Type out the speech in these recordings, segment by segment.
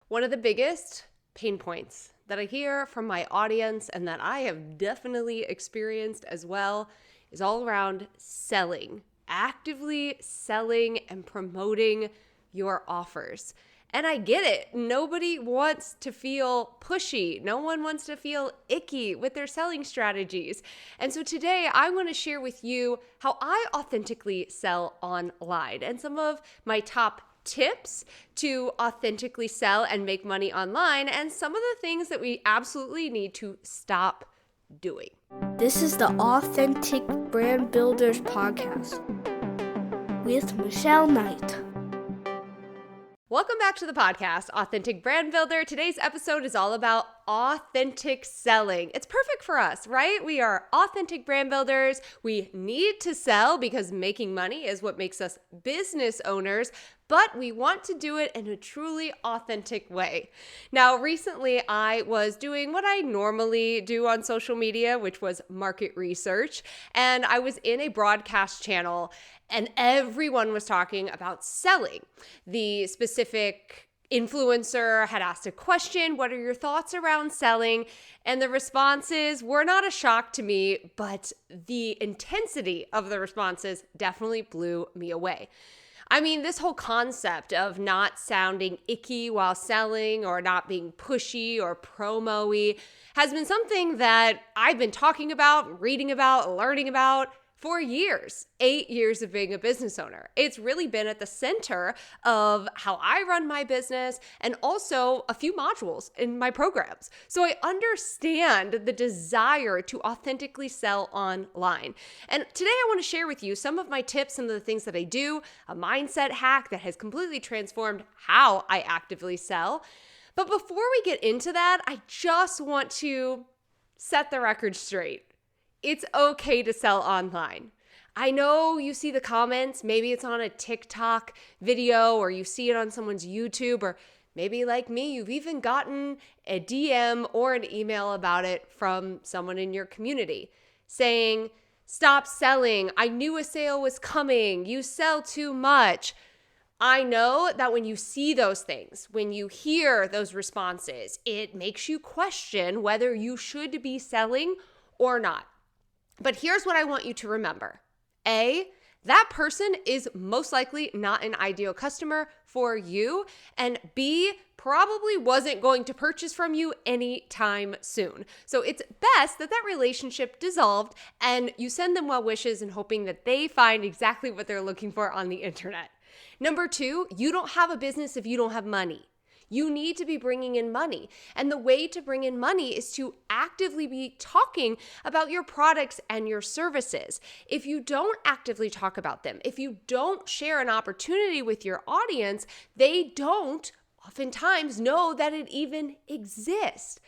One of the biggest pain points that I hear from my audience and that I have definitely experienced as well is all around selling, actively selling and promoting your offers. And I get it. Nobody wants to feel pushy. No one wants to feel icky with their selling strategies. And so today I want to share with you how I authentically sell online and some of my top tips to authentically sell and make money online, and some of the things that we absolutely need to stop doing. This is the Authentic Brand Builders Podcast with Michelle Knight. Welcome back to the podcast, Authentic Brand Builder. Today's episode is all about authentic selling. It's perfect for us, right? We are authentic brand builders. We need to sell because making money is what makes us business owners, but we want to do it in a truly authentic way. Now, recently I was doing what I normally do on social media, which was market research, and I was in a broadcast channel and everyone was talking about selling. The specific influencer had asked a question, what are your thoughts around selling? And the responses were not a shock to me, but the intensity of the responses definitely blew me away. I mean, this whole concept of not sounding icky while selling or not being pushy or promo-y has been something that I've been talking about, reading about, learning about for years, 8 years of being a business owner. It's really been at the center of how I run my business and also a few modules in my programs. So I understand the desire to authentically sell online. And today I want to share with you some of my tips, some of the things that I do, a mindset hack that has completely transformed how I actively sell. But before we get into that, I just want to set the record straight. It's okay to sell online. I know you see the comments, maybe it's on a TikTok video or you see it on someone's YouTube, or maybe like me, you've even gotten a DM or an email about it from someone in your community saying, stop selling, I knew a sale was coming, you sell too much. I know that when you see those things, when you hear those responses, it makes you question whether you should be selling or not. But here's what I want you to remember. A, that person is most likely not an ideal customer for you. And B, probably wasn't going to purchase from you anytime soon. So it's best that that relationship dissolved and you send them well wishes and hoping that they find exactly what they're looking for on the internet. Number 2, you don't have a business if you don't have money. You need to be bringing in money. And the way to bring in money is to actively be talking about your products and your services. If you don't actively talk about them, if you don't share an opportunity with your audience, they don't oftentimes know that it even exists.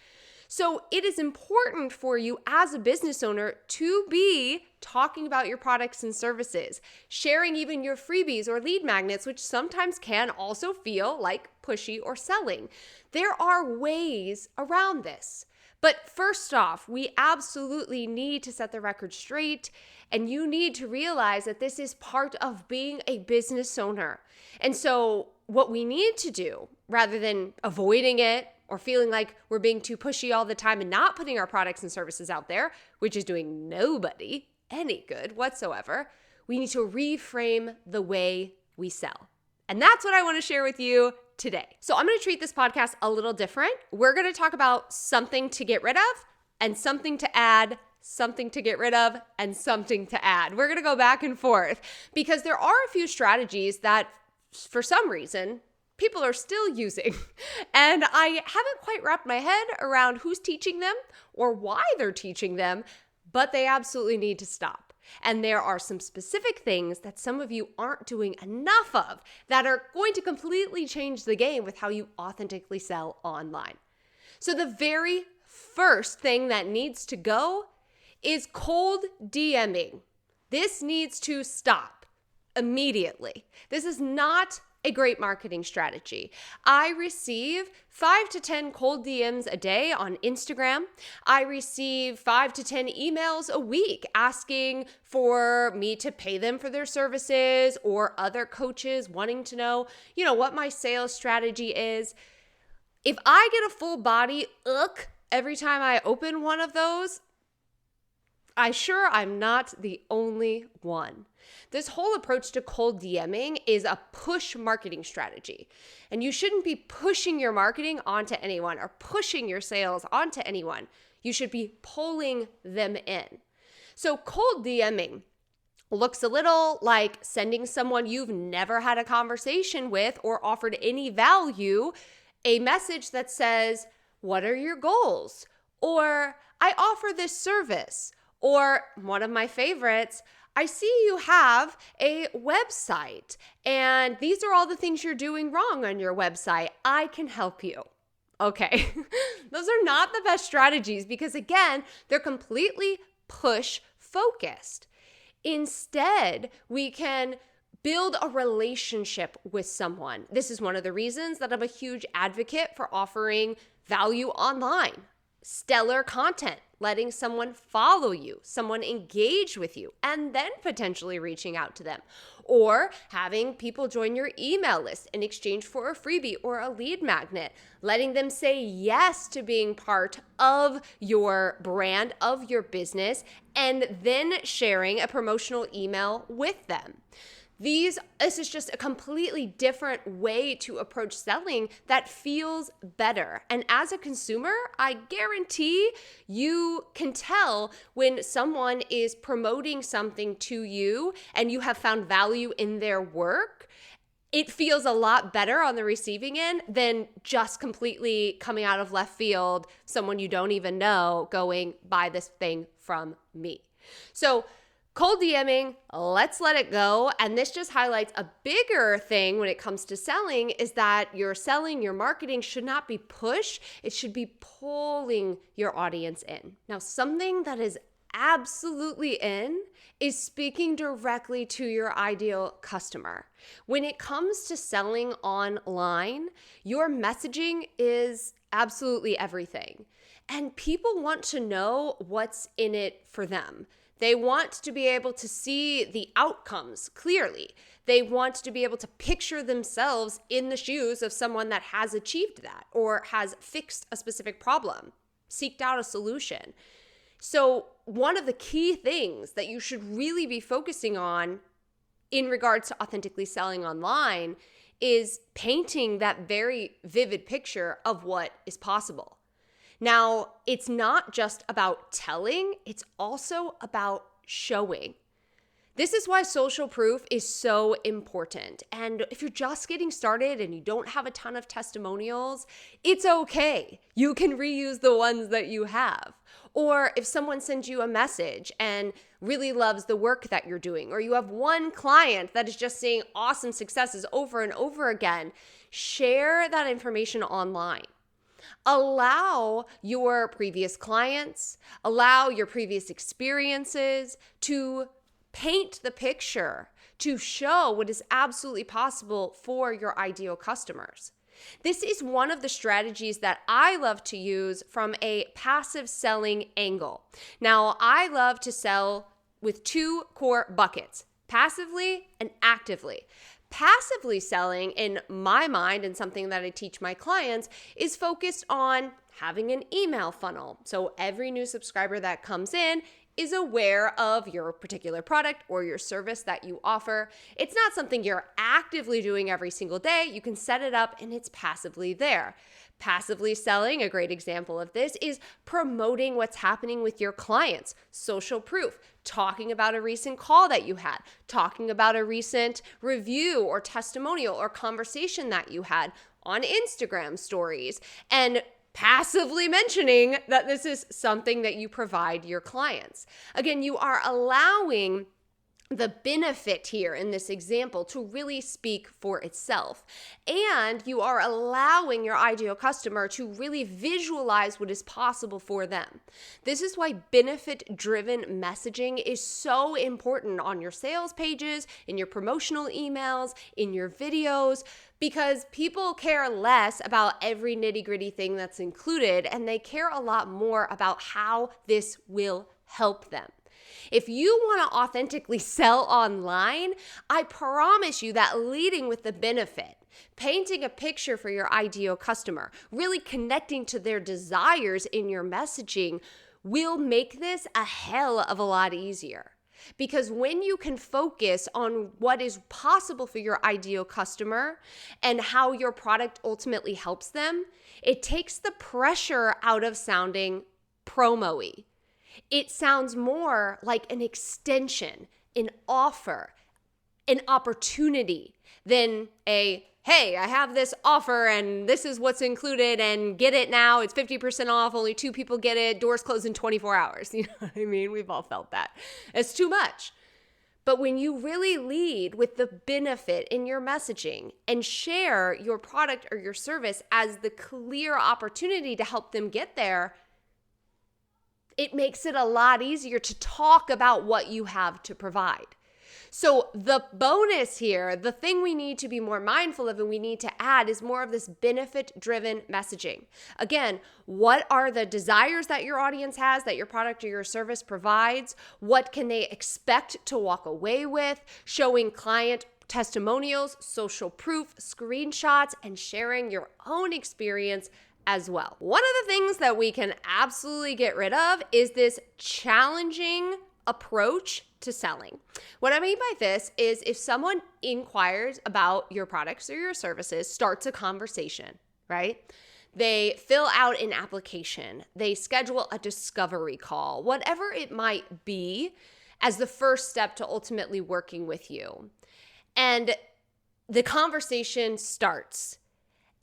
So it is important for you as a business owner to be talking about your products and services, sharing even your freebies or lead magnets, which sometimes can also feel like pushy or selling. There are ways around this. But first off, we absolutely need to set the record straight, and you need to realize that this is part of being a business owner. And so what we need to do, rather than avoiding it, or feeling like we're being too pushy all the time and not putting our products and services out there, which is doing nobody any good whatsoever, we need to reframe the way we sell. And that's what I want to share with you today. So I'm going to treat this podcast a little different. We're going to talk about something to get rid of and something to add, something to get rid of and something to add. We're going to go back and forth because there are a few strategies that for some reason people are still using. And I haven't quite wrapped my head around who's teaching them or why they're teaching them, but they absolutely need to stop. And there are some specific things that some of you aren't doing enough of that are going to completely change the game with how you authentically sell online. So the very first thing that needs to go is cold DMing. This needs to stop immediately. This is not a great marketing strategy. I receive 5 to 10 cold DMs a day on Instagram. I receive 5 to 10 emails a week asking for me to pay them for their services, or other coaches wanting to know, what my sales strategy is. If I get a full body every time I open one of those, I'm not the only one. This whole approach to cold DMing is a push marketing strategy. And you shouldn't be pushing your marketing onto anyone or pushing your sales onto anyone. You should be pulling them in. So cold DMing looks a little like sending someone you've never had a conversation with or offered any value a message that says, "What are your goals?" Or, "I offer this service." Or, one of my favorites, "I see you have a website and these are all the things you're doing wrong on your website. I can help you." Okay, those are not the best strategies because, again, they're completely push focused. Instead, we can build a relationship with someone. This is one of the reasons that I'm a huge advocate for offering value online. Stellar content, letting someone follow you, someone engage with you, and then potentially reaching out to them. Or having people join your email list in exchange for a freebie or a lead magnet, letting them say yes to being part of your brand, of your business, and then sharing a promotional email with them. This is just a completely different way to approach selling that feels better. And as a consumer, I guarantee you can tell when someone is promoting something to you and you have found value in their work. It feels a lot better on the receiving end than just completely coming out of left field, someone you don't even know going, "Buy this thing from me." So cold DMing, let's let it go. And this just highlights a bigger thing when it comes to selling is that your selling, your marketing should not be push. It should be pulling your audience in. Now, something that is absolutely in is speaking directly to your ideal customer. When it comes to selling online, your messaging is absolutely everything. And people want to know what's in it for them. They want to be able to see the outcomes clearly. They want to be able to picture themselves in the shoes of someone that has achieved that or has fixed a specific problem, seeked out a solution. So one of the key things that you should really be focusing on in regards to authentically selling online is painting that very vivid picture of what is possible. Now, it's not just about telling, it's also about showing. This is why social proof is so important. And if you're just getting started and you don't have a ton of testimonials, it's okay. You can reuse the ones that you have. Or if someone sends you a message and really loves the work that you're doing, or you have one client that is just seeing awesome successes over and over again, share that information online. Allow your previous clients, allow your previous experiences to paint the picture, to show what is absolutely possible for your ideal customers. This is one of the strategies that I love to use from a passive selling angle. Now, I love to sell with two core buckets, passively and actively. Passively selling, in my mind, and something that I teach my clients, is focused on having an email funnel. So every new subscriber that comes in is aware of your particular product or your service that you offer. It's not something you're actively doing every single day. You can set it up and it's passively there. Passively selling, a great example of this, is promoting what's happening with your clients, social proof, talking about a recent call that you had, talking about a recent review or testimonial or conversation that you had on Instagram stories, and passively mentioning that this is something that you provide your clients. Again, you are allowing the benefit here in this example to really speak for itself. And you are allowing your ideal customer to really visualize what is possible for them. This is why benefit-driven messaging is so important on your sales pages, in your promotional emails, in your videos, because people care less about every nitty-gritty thing that's included, and they care a lot more about how this will help them. If you want to authentically sell online, I promise you that leading with the benefit, painting a picture for your ideal customer, really connecting to their desires in your messaging will make this a hell of a lot easier. Because when you can focus on what is possible for your ideal customer and how your product ultimately helps them, it takes the pressure out of sounding promo-y. It sounds more like an extension, an offer, an opportunity than a, hey, I have this offer and this is what's included and get it now. It's 50% off. Only 2 people get it. Doors close in 24 hours. You know what I mean? We've all felt that. It's too much. But when you really lead with the benefit in your messaging and share your product or your service as the clear opportunity to help them get there, it makes it a lot easier to talk about what you have to provide. So the bonus here, the thing we need to be more mindful of and we need to add is more of this benefit-driven messaging. Again, what are the desires that your audience has, that your product or your service provides? What can they expect to walk away with? Showing client testimonials, social proof, screenshots, and sharing your own experience as well. One of the things that we can absolutely get rid of is this challenging approach to selling. What I mean by this is if someone inquires about your products or your services, starts a conversation, right? They fill out an application, they schedule a discovery call, whatever it might be as the first step to ultimately working with you. And the conversation starts.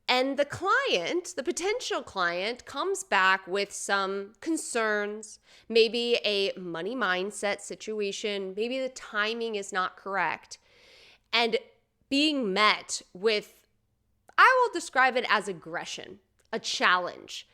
And the client, the potential client, comes back with some concerns, maybe a money mindset situation, maybe the timing is not correct. And being met with, I will describe it as aggression, a challenge.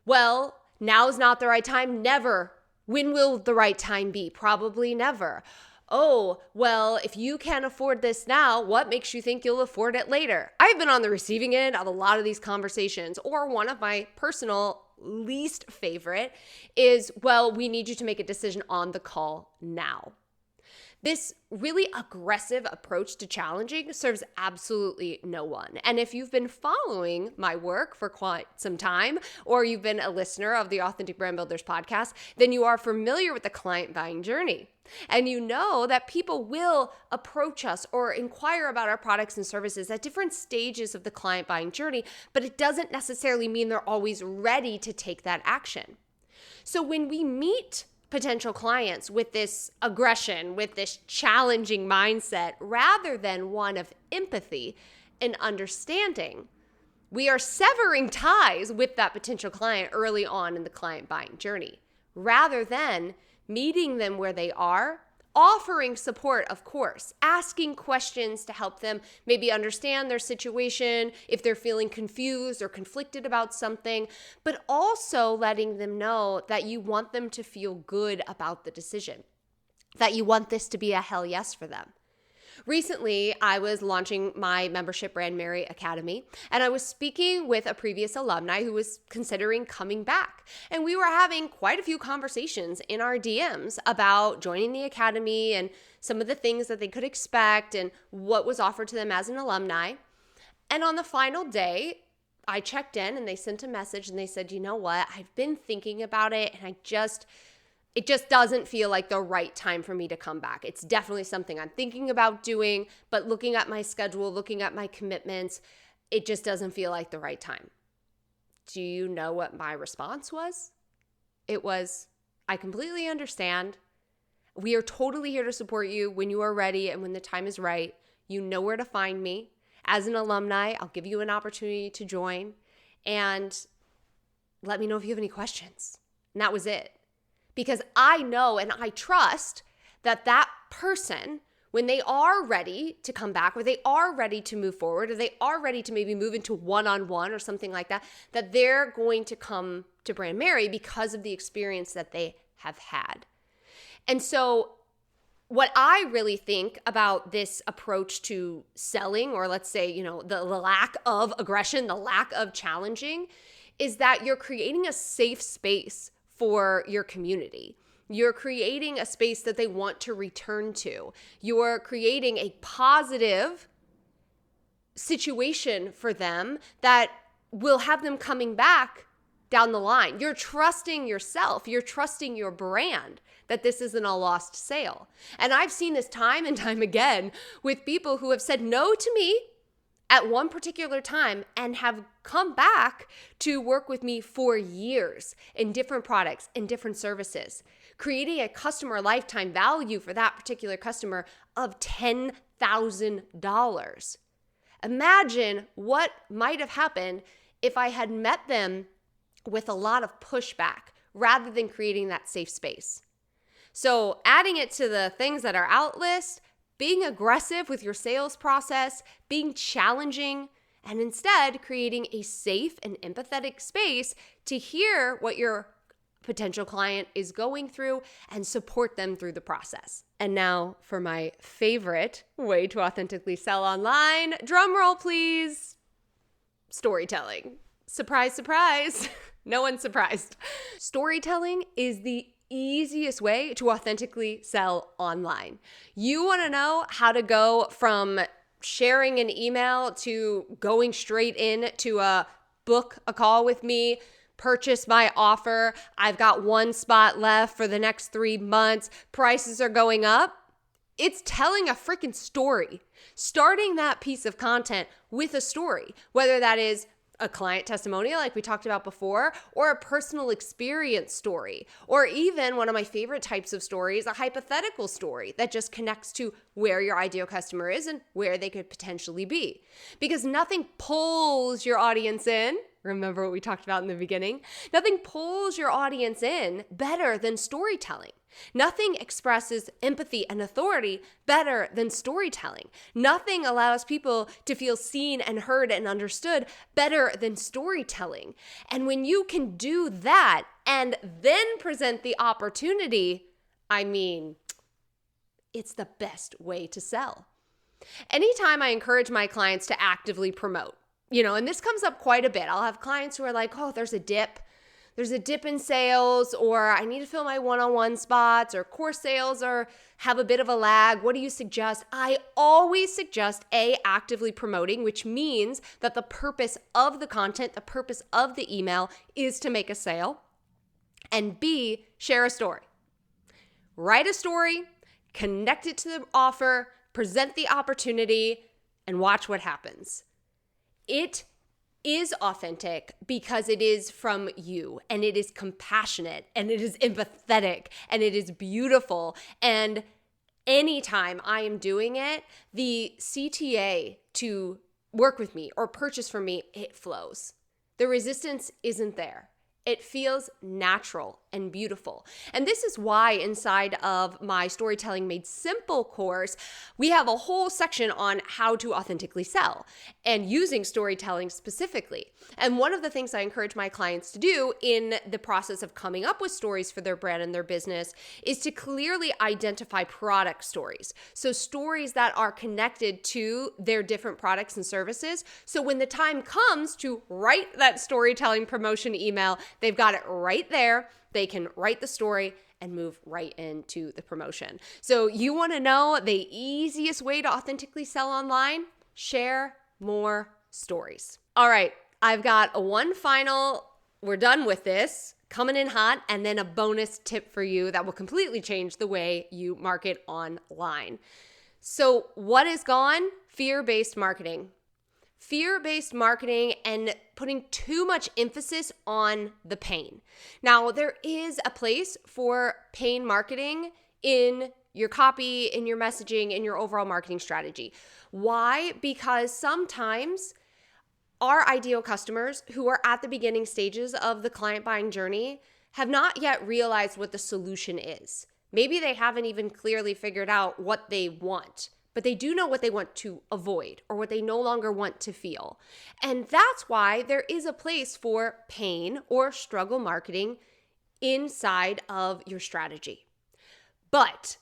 Well, now's not the right time, never. When will the right time be? Probably never. Oh, well, if you can't afford this now, what makes you think you'll afford it later? I've been on the receiving end of a lot of these conversations, or one of my personal least favorite is, well, we need you to make a decision on the call now. This really aggressive approach to challenging serves absolutely no one. And if you've been following my work for quite some time, or you've been a listener of the Authentic Brand Builders podcast, then you are familiar with the client buying journey. And you know that people will approach us or inquire about our products and services at different stages of the client buying journey, but it doesn't necessarily mean they're always ready to take that action. So when we meet potential clients with this aggression, with this challenging mindset, rather than one of empathy and understanding, we are severing ties with that potential client early on in the client buying journey, rather than meeting them where they are, offering support, of course, asking questions to help them maybe understand their situation, if they're feeling confused or conflicted about something, but also letting them know that you want them to feel good about the decision, that you want this to be a hell yes for them. Recently, I was launching my membership Brandmerry Academy, and I was speaking with a previous alumni who was considering coming back. And we were having quite a few conversations in our DMs about joining the academy and some of the things that they could expect and what was offered to them as an alumni. And on the final day, I checked in and they sent a message and they said, you know what, I've been thinking about it and it just doesn't feel like the right time for me to come back. It's definitely something I'm thinking about doing, but looking at my schedule, looking at my commitments, it just doesn't feel like the right time. Do you know what my response was? It was, I completely understand. We are totally here to support you when you are ready and when the time is right. You know where to find me. As an alumni, I'll give you an opportunity to join and let me know if you have any questions. And that was it. Because I know and I trust that that person, when they are ready to come back, or they are ready to move forward, or they are ready to maybe move into one-on-one or something like that, that they're going to come to Brandmerry because of the experience that they have had. And so what I really think about this approach to selling, or let's say, the lack of aggression, the lack of challenging, is that you're creating a safe space for your community. You're creating a space that they want to return to. You're creating a positive situation for them that will have them coming back down the line. You're trusting yourself. You're trusting your brand that this isn't a lost sale. And I've seen this time and time again with people who have said no to me at one particular time and have come back to work with me for years in different products and different services, creating a customer lifetime value for that particular customer of $10,000. Imagine what might have happened if I had met them with a lot of pushback rather than creating that safe space. So adding it to the things that are out list, being aggressive with your sales process, being challenging, and instead creating a safe and empathetic space to hear what your potential client is going through and support them through the process. And now for my favorite way to authentically sell online, drum roll please, storytelling. Surprise, surprise. No one's surprised. Storytelling is the easiest way to authentically sell online. You want to know how to go from sharing an email to going straight in to book a call with me, purchase my offer. I've got one spot left for the next 3 months. Prices are going up. It's telling a freaking story. Starting that piece of content with a story, whether that is a client testimonial like we talked about before, or a personal experience story, or even one of my favorite types of stories, a hypothetical story that just connects to where your ideal customer is and where they could potentially be. Because nothing pulls your audience in. Remember what we talked about in the beginning? Nothing pulls your audience in better than storytelling. Nothing expresses empathy and authority better than storytelling. Nothing allows people to feel seen and heard and understood better than storytelling. And when you can do that and then present the opportunity, I mean, it's the best way to sell. Anytime I encourage my clients to actively promote, and this comes up quite a bit. I'll have clients who are like, oh, there's a dip in sales, or I need to fill my one-on-one spots, or course sales have a bit of a lag. What do you suggest? I always suggest actively promoting, which means that the purpose of the content, the purpose of the email is to make a sale, and B, share a story. Write a story, connect it to the offer, present the opportunity, and watch what happens. It is authentic because it is from you, and it is compassionate, and it is empathetic, and it is beautiful. And anytime I am doing it, the CTA to work with me or purchase from me, it flows. The resistance isn't there. It feels natural and beautiful. And this is why inside of my Storytelling Made Simple course, we have a whole section on how to authentically sell and using storytelling specifically. And one of the things I encourage my clients to do in the process of coming up with stories for their brand and their business is to clearly identify product stories. So stories that are connected to their different products and services. So when the time comes to write that storytelling promotion email, they've got it right there. They can write the story and move right into the promotion. So you want to know the easiest way to authentically sell online? Share more stories. All right, I've got one final, we're done with this, coming in hot, and then a bonus tip for you that will completely change the way you market online. So what is gone? Fear-based marketing. Fear-based marketing and putting too much emphasis on the pain. Now, there is a place for pain marketing in your copy, in your messaging, in your overall marketing strategy. Why? Because sometimes our ideal customers who are at the beginning stages of the client buying journey have not yet realized what the solution is. Maybe they haven't even clearly figured out what they want, but they do know what they want to avoid or what they no longer want to feel. And that's why there is a place for pain or struggle marketing inside of your strategy. But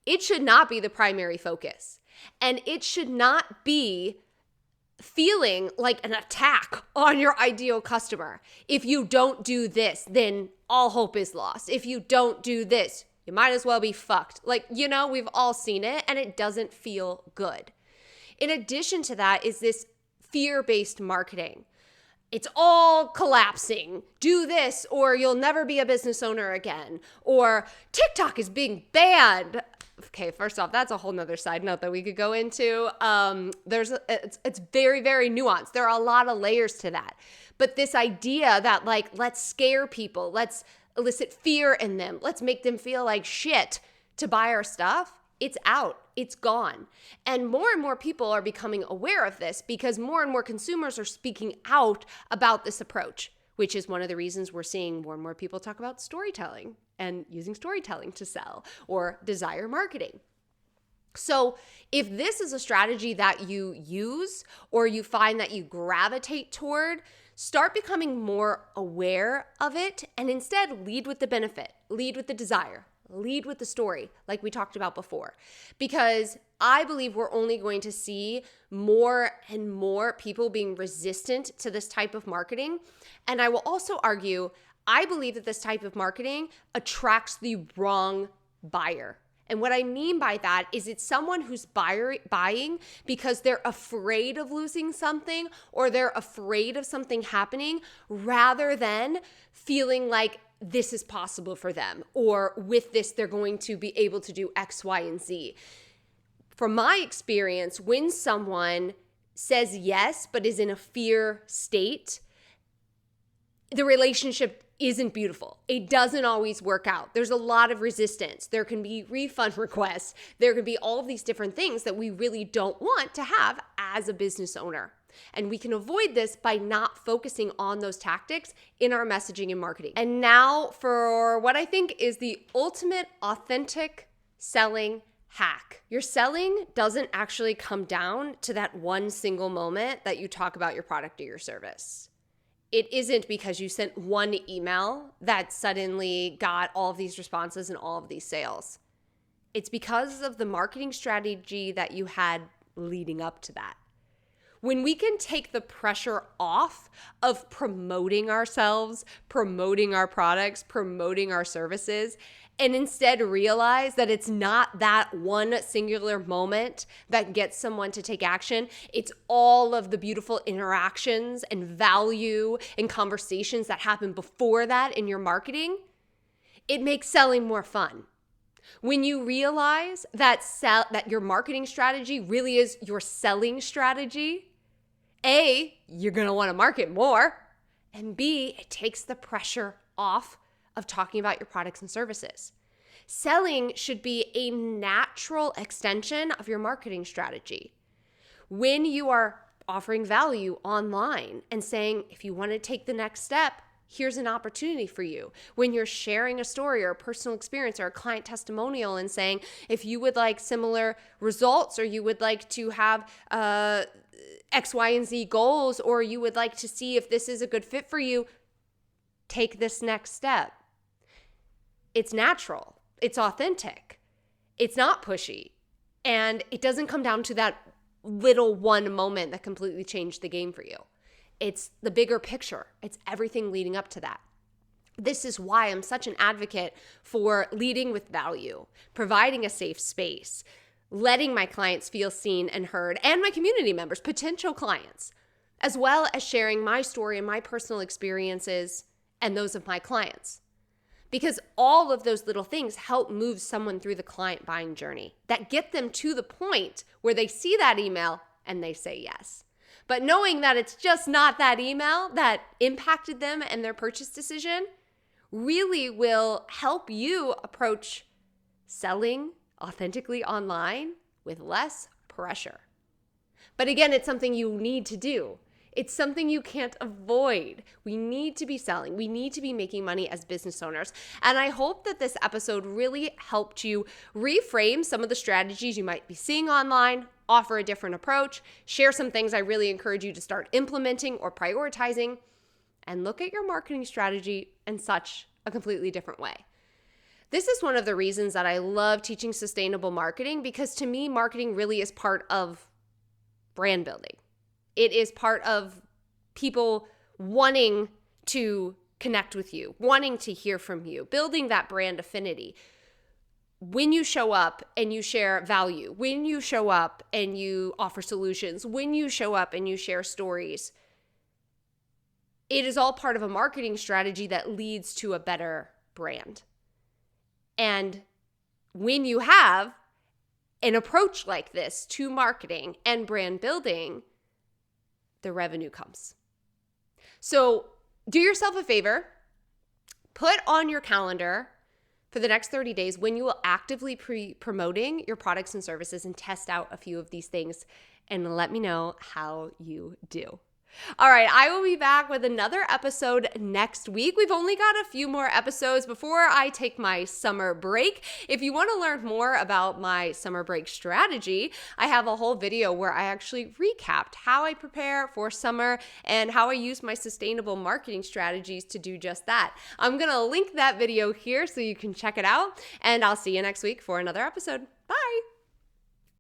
it should not be the primary focus. And it should not be feeling like an attack on your ideal customer. If you don't do this, then all hope is lost. If you don't do this, you might as well be fucked. We've all seen it, and it doesn't feel good. In addition to that is this fear-based marketing. It's all collapsing. Do this or you'll never be a business owner again. Or TikTok is being banned. Okay, first off, that's a whole nother side note that we could go into. It's very, very nuanced. There are a lot of layers to that. But this idea that let's scare people, let's elicit fear in them, let's make them feel like shit to buy our stuff, it's out. It's gone. And more people are becoming aware of this because more and more consumers are speaking out about this approach, which is one of the reasons we're seeing more and more people talk about storytelling and using storytelling to sell or desire marketing. So if this is a strategy that you use or you find that you gravitate toward, start becoming more aware of it and instead lead with the benefit, lead with the desire. Lead with the story, like we talked about before, because I believe we're only going to see more and more people being resistant to this type of marketing. And I will also argue, I believe that this type of marketing attracts the wrong buyer. And what I mean by that is it's someone who's buying because they're afraid of losing something or they're afraid of something happening rather than feeling like this is possible for them, or with this, they're going to be able to do X, Y, and Z. From my experience, when someone says yes, but is in a fear state, the relationship isn't beautiful. It doesn't always work out. There's a lot of resistance. There can be refund requests. There can be all of these different things that we really don't want to have as a business owner. And we can avoid this by not focusing on those tactics in our messaging and marketing. And now for what I think is the ultimate authentic selling hack. Your selling doesn't actually come down to that one single moment that you talk about your product or your service. It isn't because you sent one email that suddenly got all of these responses and all of these sales. It's because of the marketing strategy that you had leading up to that. When we can take the pressure off of promoting ourselves, promoting our products, promoting our services, and instead realize that it's not that one singular moment that gets someone to take action, it's all of the beautiful interactions and value and conversations that happen before that in your marketing, it makes selling more fun. When you realize that your marketing strategy really is your selling strategy, A, you're going to want to market more, and B, it takes the pressure off of talking about your products and services. Selling should be a natural extension of your marketing strategy. When you are offering value online and saying, if you want to take the next step, here's an opportunity for you. When you're sharing a story or a personal experience or a client testimonial and saying, if you would like similar results or you would like to have X, Y, and Z goals, or you would like to see if this is a good fit for you, take this next step. It's natural. It's authentic. It's not pushy. And it doesn't come down to that little one moment that completely changed the game for you. It's the bigger picture. It's everything leading up to that. This is why I'm such an advocate for leading with value, providing a safe space, letting my clients feel seen and heard, and my community members, potential clients, as well as sharing my story and my personal experiences and those of my clients. Because all of those little things help move someone through the client buying journey that get them to the point where they see that email and they say yes. But knowing that it's just not that email that impacted them and their purchase decision really will help you approach selling authentically online with less pressure. But again, it's something you need to do. It's something you can't avoid. We need to be selling. We need to be making money as business owners. And I hope that this episode really helped you reframe some of the strategies you might be seeing online, offer a different approach, share some things I really encourage you to start implementing or prioritizing, and look at your marketing strategy in such a completely different way. This is one of the reasons that I love teaching sustainable marketing, because to me, marketing really is part of brand building. It is part of people wanting to connect with you, wanting to hear from you, building that brand affinity. when you show up and you share value, when you show up and you offer solutions, when you show up and you share stories, it is all part of a marketing strategy that leads to a better brand. And when you have an approach like this to marketing and brand building, the revenue comes. So do yourself a favor, put on your calendar for the next 30 days when you will actively promoting your products and services and test out a few of these things and let me know how you do. All right, I will be back with another episode next week. We've only got a few more episodes before I take my summer break. If you want to learn more about my summer break strategy, I have a whole video where I actually recapped how I prepare for summer and how I use my sustainable marketing strategies to do just that. I'm going to link that video here so you can check it out, and I'll see you next week for another episode.